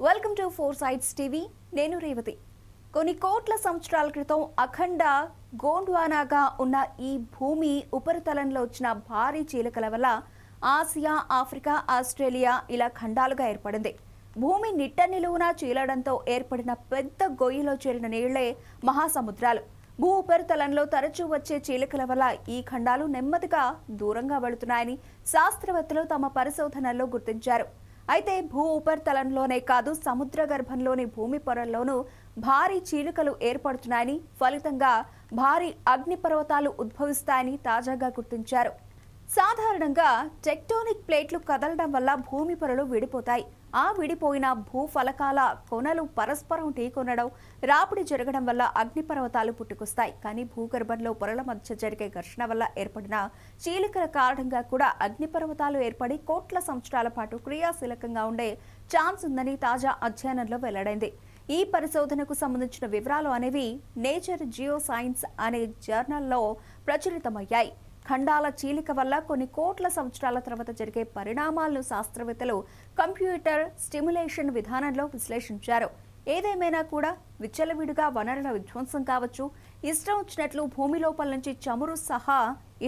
Welcome to four sides TV. నేను రేవతి. కొన్ని కోట్ల సంవత్సరాల క్రితం అఖండ గోండ్వానాగా ఉన్న ఈ భూమి ఉపరితలంలో వచ్చిన భారీ చీలికల వల్ల ఆసియా, ఆఫ్రికా, ఆస్ట్రేలియా ఇలా ఖండాలుగా ఏర్పడింది. భూమి నిట్ట నిలువునా చీలడంతో ఏర్పడిన పెద్ద గొయ్యిలో చేరిన నీళ్లే మహాసముద్రాలు. భూ ఉపరితలంలో తరచూ వచ్చే చీలికల వల్ల ఈ ఖండాలు నెమ్మదిగా దూరంగా వెళుతున్నాయని శాస్త్రవేత్తలు తమ పరిశోధనల్లో గుర్తించారు. అయితే భూ ఉపరితలంలోనే కాదు, సముద్ర గర్భంలోని భూమి పొరల్లోనూ భారీ చీలికలు ఏర్పడుతున్నాయని, ఫలితంగా భారీ అగ్నిపర్వతాలు ఉద్భవిస్తాయని తాజాగా గుర్తించారు. సాధారణంగా టెక్టోనిక్ ప్లేట్లు కదలడం వల్ల భూమి పొరలు విడిపోతాయి. ఆ విడిపోయిన భూఫలకాల కొనలు పరస్పరం ఢీకొనడం, రాపిడి జరగడం వల్ల అగ్నిపర్వతాలు పుట్టుకొస్తాయి. కానీ భూగర్భంలో పొరల మధ్య జరిగే ఘర్షణ వల్ల ఏర్పడిన చీలికల కారణంగా కూడా అగ్నిపర్వతాలు ఏర్పడి కోట్ల సంవత్సరాల పాటు క్రియాశీలకంగా ఉండే ఛాన్స్ ఉందని తాజా అధ్యయనంలో వెల్లడైంది. ఈ పరిశోధనకు సంబంధించిన వివరాలు అనేవి నేచర్ జియో సైన్స్ అనే జర్నల్లో ప్రచురితమయ్యాయి. ఖండాల చీలిక వల్ల కొన్ని కోట్ల సంవత్సరాల తర్వాత జరిగే పరిణామాలను శాస్త్రవేత్తలు కంప్యూటర్ స్టిమ్యులేషన్ విధానంలో విశ్లేషించారు. ఏదేమైనా కూడా విచ్చలవిడిగా వనరుల విధ్వంసం కావచ్చు, ఇష్టం వచ్చినట్లు భూమి లోపల నుంచి చమురు సహా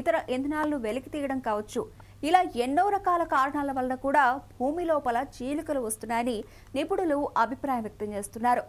ఇతర ఇంధనాలను వెలికి తీయడం కావచ్చు, ఇలా ఎన్నో రకాల కారణాల వల్ల కూడా భూమి లోపల చీలికలు వస్తున్నాయని నిపుణులు అభిప్రాయం వ్యక్తం చేస్తున్నారు.